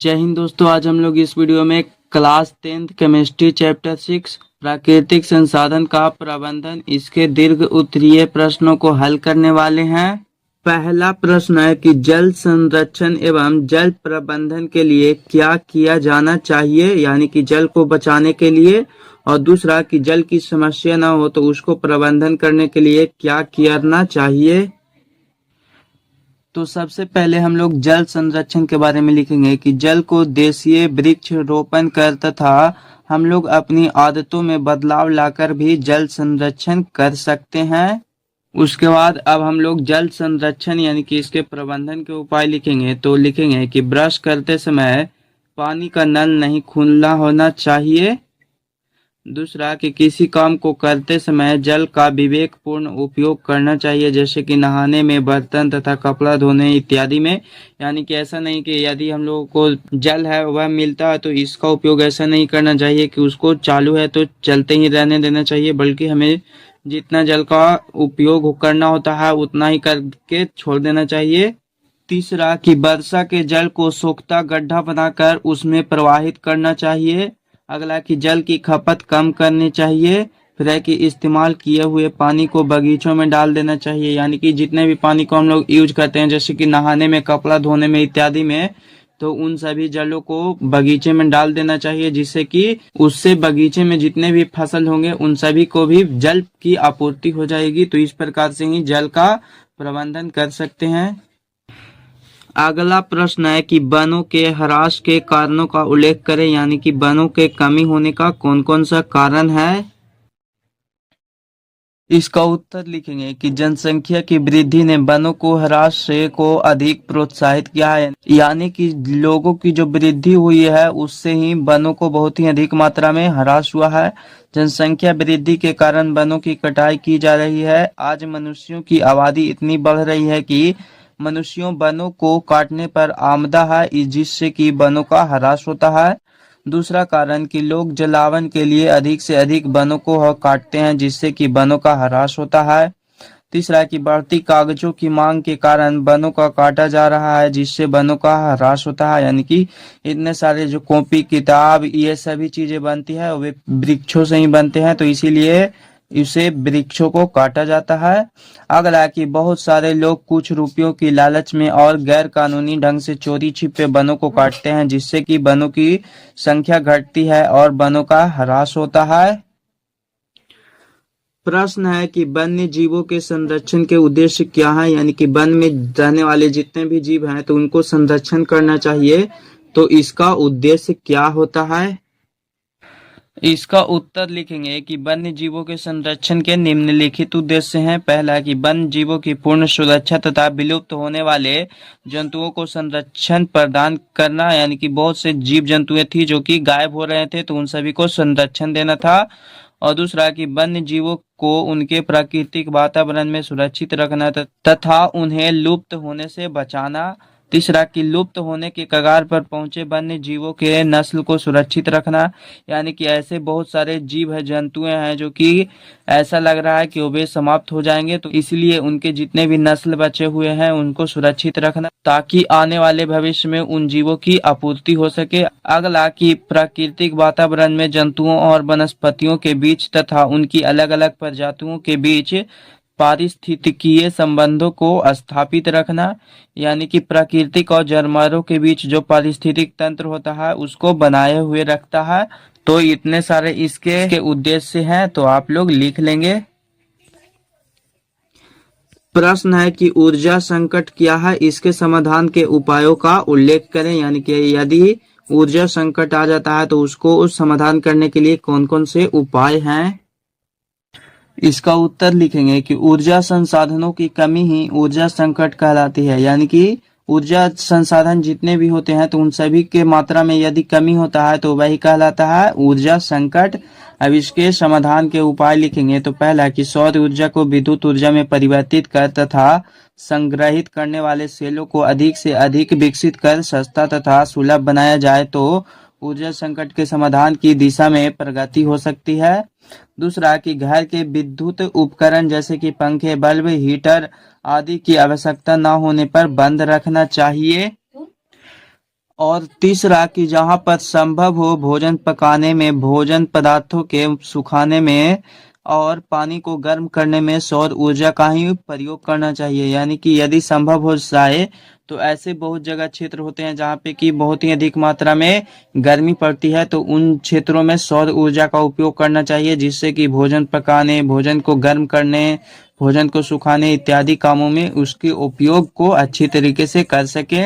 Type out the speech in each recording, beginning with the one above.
जय हिंद दोस्तों। आज हम लोग इस वीडियो में क्लास 10th केमिस्ट्री चैप्टर 6 प्राकृतिक संसाधन का प्रबंधन इसके दीर्घ उत्तरीय प्रश्नों को हल करने वाले हैं। पहला प्रश्न है कि जल संरक्षण एवं जल प्रबंधन के लिए क्या किया जाना चाहिए, यानी कि जल को बचाने के लिए। और दूसरा कि जल की समस्या ना हो तो उसको प्रबंधन करने के लिए क्या करना चाहिए। तो सबसे पहले हम लोग जल संरक्षण के बारे में लिखेंगे कि जल को देशीय वृक्ष रोपण कर तथा हम लोग अपनी आदतों में बदलाव लाकर भी जल संरक्षण कर सकते हैं। उसके बाद अब हम लोग जल संरक्षण यानी कि इसके प्रबंधन के उपाय लिखेंगे। तो लिखेंगे कि ब्रश करते समय पानी का नल नहीं खुला होना चाहिए। दूसरा कि किसी काम को करते समय जल का विवेकपूर्ण उपयोग करना चाहिए, जैसे कि नहाने में, बर्तन तथा कपड़ा धोने इत्यादि में। यानी कि ऐसा नहीं कि यदि हम लोगों को जल है वह मिलता है तो इसका उपयोग ऐसा नहीं करना चाहिए कि उसको चालू है तो चलते ही रहने देना चाहिए, बल्कि हमें जितना जल का उपयोग करना होता है उतना ही करके छोड़ देना चाहिए। तीसरा कि वर्षा के जल को सोखता गड्ढा बनाकर उसमें प्रवाहित करना चाहिए। अगला कि जल की खपत कम करनी चाहिए। फिर है कि इस्तेमाल किए हुए पानी को बगीचों में डाल देना चाहिए, यानी कि जितने भी पानी को हम लोग यूज करते हैं जैसे कि नहाने में, कपड़ा धोने में इत्यादि में, तो उन सभी जलों को बगीचे में डाल देना चाहिए, जिससे कि उससे बगीचे में जितने भी फसल होंगे उन सभी को भी जल की आपूर्ति हो जाएगी। तो इस प्रकार से ही जल का प्रबंधन कर सकते हैं। अगला प्रश्न है कि वनों के ह्रास के कारणों का उल्लेख करें, यानी कि वनों के कमी होने का कौन कौन सा कारण है। इसका उत्तर लिखेंगे कि जनसंख्या की वृद्धि ने वनों को ह्रास से को अधिक प्रोत्साहित किया है, यानी कि लोगों की जो वृद्धि हुई है उससे ही वनों को बहुत ही अधिक मात्रा में ह्रास हुआ है। जनसंख्या वृद्धि के कारण वनों की कटाई की जा रही है। आज मनुष्यों की आबादी इतनी बढ़ रही है कि मनुष्यों वनों को काटने पर आमदा है, जिससे कि वनों का ह्रास होता है। दूसरा कारण कि लोग जलावन के लिए अधिक से अधिक वनों को काटते हैं, जिससे कि वनों का ह्रास होता है। तीसरा कि बढ़ती कागजों की मांग के कारण वनों का काटा जा रहा है, जिससे वनों का ह्रास होता है। यानी कि इतने सारे जो कॉपी किताब ये सभी चीजें बनती है वे वृक्षों से ही बनते हैं, तो इसीलिए इसे वृक्षों को काटा जाता है। अगला कि बहुत सारे लोग कुछ रुपयों की लालच में और गैर कानूनी ढंग से चोरी छिपे वनों को काटते हैं, जिससे कि वनों की संख्या घटती है और वनों का ह्रास होता है। प्रश्न है कि वन्य जीवों के संरक्षण के उद्देश्य क्या है, यानी कि वन में रहने वाले जितने भी जीव हैं तो उनको संरक्षण करना चाहिए, तो इसका उद्देश्य क्या होता है। इसका उत्तर लिखेंगे कि वन्य जीवों के संरक्षण के निम्नलिखित उद्देश्य हैं। पहला कि वन्य जीवों की पूर्ण सुरक्षा तथा विलुप्त होने वाले जंतुओं को संरक्षण प्रदान करना, यानी कि बहुत से जीव जंतुएं थी जो कि गायब हो रहे थे तो उन सभी को संरक्षण देना था। और दूसरा कि वन्य जीवों को उनके प्राकृतिक वातावरण में सुरक्षित रखना तथा उन्हें लुप्त होने से बचाना। तीसरा कि लुप्त होने के कगार पर पहुंचे वन्य जीवों के नस्ल को सुरक्षित रखना, यानी कि ऐसे बहुत सारे जीव है, जंतुएं हैं जो कि ऐसा लग रहा है कि वे समाप्त हो जाएंगे, तो इसलिए उनके जितने भी नस्ल बचे हुए हैं उनको सुरक्षित रखना ताकि आने वाले भविष्य में उन जीवों की आपूर्ति हो सके। अगला कि प्राकृतिक वातावरण में जंतुओं और वनस्पतियों के बीच तथा उनकी अलग अलग प्रजातियों के बीच पारिस्थितिकीय संबंधों को स्थापित रखना, यानी कि प्राकृतिक और जानवरों के बीच जो पारिस्थितिक तंत्र होता है उसको बनाए हुए रखता है। तो इतने सारे इसके उद्देश्य हैं, तो आप लोग लिख लेंगे। प्रश्न है कि ऊर्जा संकट क्या है, इसके समाधान के उपायों का उल्लेख करें, यानी कि यदि ऊर्जा संकट आ जाता है तो उसको समाधान करने के लिए कौन कौन से उपाय हैं। इसका उत्तर लिखेंगे कि ऊर्जा संसाधनों की कमी ही ऊर्जा संकट कहलाती है, यानी कि ऊर्जा संसाधन जितने भी होते हैं तो उन सभी के मात्रा में यदि कमी होता है तो वही कहलाता है ऊर्जा संकट। अब इसके समाधान के उपाय लिखेंगे। तो पहला कि सौर ऊर्जा को विद्युत ऊर्जा में परिवर्तित कर तथा संग्रहित करने वाले सेलों को अधिक से अधिक विकसित कर सस्ता तथा सुलभ बनाया जाए तो ऊर्जा संकट के समाधान की दिशा में प्रगति हो सकती है। दूसरा कि घर के विद्युत उपकरण जैसे कि पंखे, बल्ब, हीटर आदि की आवश्यकता न होने पर बंद रखना चाहिए। और तीसरा कि जहां पर संभव हो भोजन पकाने में, भोजन पदार्थों के सुखाने में और पानी को गर्म करने में सौर ऊर्जा का ही प्रयोग करना चाहिए। यानी कि यदि संभव हो जाए तो ऐसे बहुत जगह क्षेत्र होते हैं जहाँ पे कि बहुत ही अधिक मात्रा में गर्मी पड़ती है, तो उन क्षेत्रों में सौर ऊर्जा का उपयोग करना चाहिए, जिससे कि भोजन पकाने, भोजन को गर्म करने, भोजन को सुखाने इत्यादि कामों में उसके उपयोग को अच्छी तरीके से कर सके।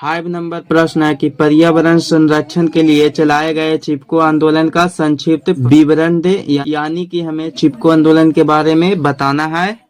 5 नंबर प्रश्न है कि पर्यावरण संरक्षण के लिए चलाए गए चिपको आंदोलन का संक्षिप्त विवरण दे। यानी कि हमें चिपको आंदोलन के बारे में बताना है।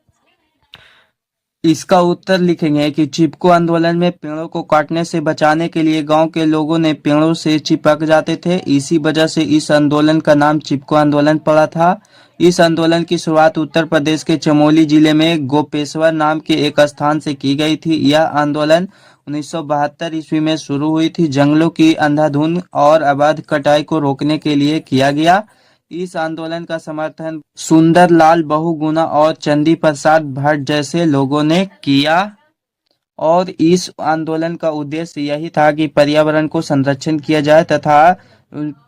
इसका उत्तर लिखेंगे कि चिपको आंदोलन में पेड़ों को काटने से बचाने के लिए गांव के लोगों ने पेड़ों से चिपक जाते थे। इसी वजह से इस आंदोलन का नाम चिपको आंदोलन पड़ा था। इस आंदोलन की शुरुआत उत्तर प्रदेश के चमोली जिले में गोपेश्वर नाम के एक स्थान से की गई थी। यह आंदोलन 1972 ईस्वी में शुरू हुई थी। जंगलों की अंधाधुंध और अवैध कटाई को रोकने के लिए किया गया। इस आंदोलन का समर्थन सुंदरलाल बहुगुणा और चंदी प्रसाद भट्ट जैसे लोगों ने किया। और इस आंदोलन का उद्देश्य यही था कि पर्यावरण को संरक्षण किया जाए तथा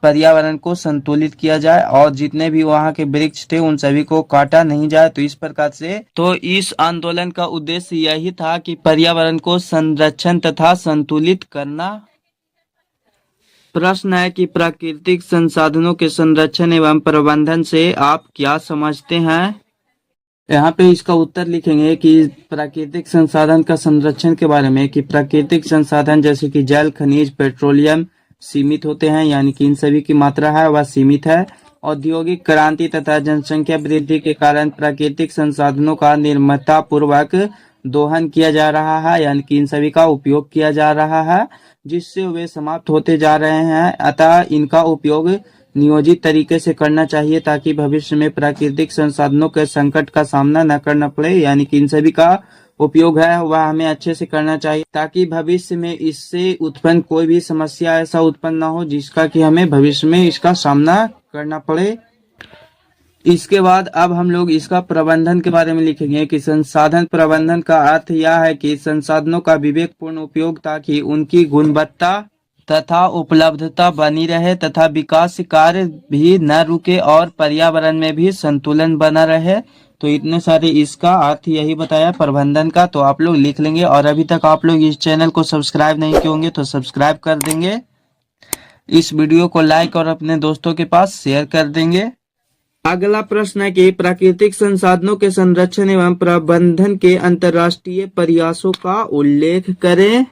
पर्यावरण को संतुलित किया जाए और जितने भी वहाँ के वृक्ष थे उन सभी को काटा नहीं जाए। तो इस प्रकार से इस आंदोलन का उद्देश्य यही था कि पर्यावरण को संरक्षण तथा संतुलित करना। प्रश्न है कि प्राकृतिक संसाधनों के संरक्षण एवं प्रबंधन से आप क्या समझते हैं। यहाँ पे इसका उत्तर लिखेंगे कि प्राकृतिक संसाधन का संरक्षण के बारे में कि प्राकृतिक संसाधन जैसे कि जल, खनिज, पेट्रोलियम सीमित होते हैं, यानी कि इन सभी की मात्रा है वह सीमित है। औद्योगिक क्रांति तथा जनसंख्या वृद्धि के कारण प्राकृतिक संसाधनों का निर्ममता पूर्वक दोहन किया जा रहा है, यानी कि इन सभी का उपयोग किया जा रहा है, जिससे वे समाप्त होते जा रहे हैं। अतः इनका उपयोग नियोजित तरीके से करना चाहिए ताकि भविष्य में प्राकृतिक संसाधनों के संकट का सामना न करना पड़े। यानी कि इन सभी का उपयोग है वह हमें अच्छे से करना चाहिए ताकि भविष्य में इससे उत्पन्न कोई भी समस्या ऐसा उत्पन्न न हो जिसका कि हमें भविष्य में इसका सामना करना पड़े। इसके बाद अब हम लोग इसका प्रबंधन के बारे में लिखेंगे कि संसाधन प्रबंधन का अर्थ यह है कि संसाधनों का विवेकपूर्ण उपयोग ताकि उनकी गुणवत्ता तथा उपलब्धता बनी रहे तथा विकास कार्य भी न रुके और पर्यावरण में भी संतुलन बना रहे। तो इतने सारे इसका अर्थ यही बताया प्रबंधन का। तो आप लोग लिख लेंगे और अभी तक आप लोग इस चैनल को सब्सक्राइब नहीं किए होंगे तो सब्सक्राइब कर देंगे। इस वीडियो को लाइक और अपने दोस्तों के पास शेयर कर देंगे। अगला प्रश्न है कि प्राकृतिक संसाधनों के संरक्षण एवं प्रबंधन के अंतर्राष्ट्रीय प्रयासों का उल्लेख करें।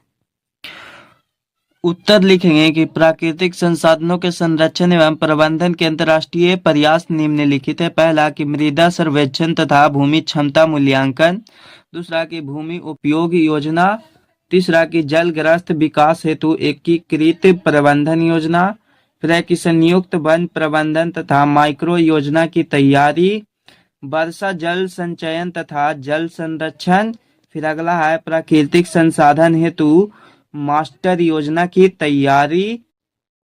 उत्तर लिखेंगे कि प्राकृतिक संसाधनों के संरक्षण एवं प्रबंधन के अंतर्राष्ट्रीय प्रयास निम्नलिखित है। पहला कि मृदा सर्वेक्षण तथा भूमि क्षमता मूल्यांकन। दूसरा कि भूमि उपयोग योजना। तीसरा कि जलग्रस्त विकास हेतु एकीकृत प्रबंधन योजना। फिर है कि संयुक्त वन प्रबंधन तथा माइक्रो योजना की तैयारी। वर्षा जल संचयन तथा जल संरक्षण। फिर अगला है प्राकृतिक संसाधन हेतु मास्टर योजना की तैयारी।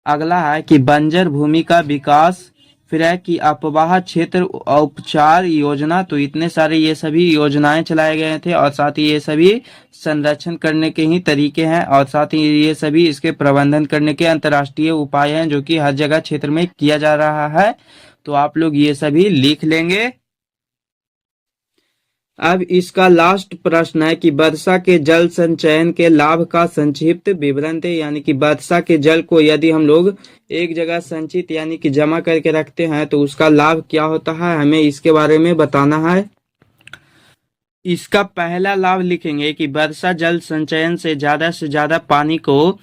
अगला है कि बंजर भूमि का विकास। फिर है कि अपवाह क्षेत्र उपचार योजना। तो इतने सारे ये सभी योजनाएं चलाए गए थे और साथ ही ये सभी संरक्षण करने के ही तरीके हैं और साथ ही ये सभी इसके प्रबंधन करने के अंतर्राष्ट्रीय उपाय हैं जो कि हर जगह क्षेत्र में किया जा रहा है। तो आप लोग ये सभी लिख लेंगे। अब इसका लास्ट प्रश्न है कि वर्षा के जल संचयन के लाभ का संक्षिप्त विवरण दे। यानी कि वर्षा के जल को यदि हम लोग एक जगह संचित यानी कि जमा करके रखते हैं तो उसका लाभ क्या होता है, हमें इसके बारे में बताना है। इसका पहला लाभ लिखेंगे कि वर्षा जल संचयन से ज्यादा पानी को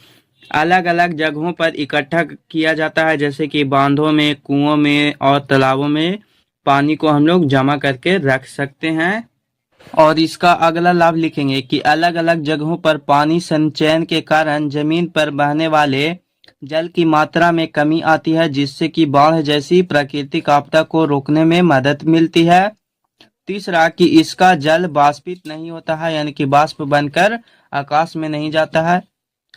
अलग अलग जगहों पर इकट्ठा किया जाता है, जैसे कि बांधों में, कुओं में और तालाबों में पानी को हम लोग जमा करके रख सकते हैं। और इसका अगला लाभ लिखेंगे कि अलग अलग जगहों पर पानी संचयन के कारण जमीन पर बहने वाले जल की मात्रा में कमी आती है, जिससे कि बाढ़ जैसी प्राकृतिक आपदा को रोकने में मदद मिलती है। तीसरा कि इसका जल वाष्पित नहीं होता है, यानी कि वाष्प बनकर आकाश में नहीं जाता है।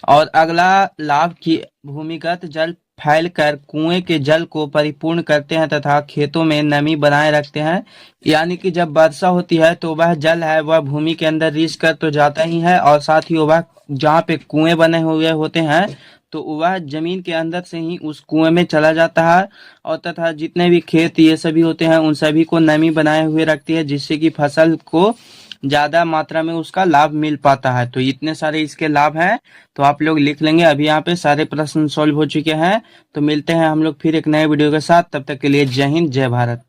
और अगला लाभ कि भूमिगत जल फैलकर कुएं के जल को परिपूर्ण करते हैं तथा खेतों में नमी बनाए रखते हैं। यानी कि जब वर्षा होती है तो वह जल है वह भूमि के अंदर रिस कर तो जाता ही है, और साथ ही वह जहाँ पे कुएं बने हुए होते हैं तो वह जमीन के अंदर से ही उस कुएं में चला जाता है, और तथा जितने भी खेत ये सभी होते हैं उन सभी को नमी बनाए हुए रखती है, जिससे कि फसल को ज्यादा मात्रा में उसका लाभ मिल पाता है। तो इतने सारे इसके लाभ हैं, तो आप लोग लिख लेंगे। अभी यहाँ पे सारे प्रश्न सॉल्व हो चुके हैं। तो मिलते हैं हम लोग फिर एक नए वीडियो के साथ, तब तक के लिए जय हिंद जय भारत।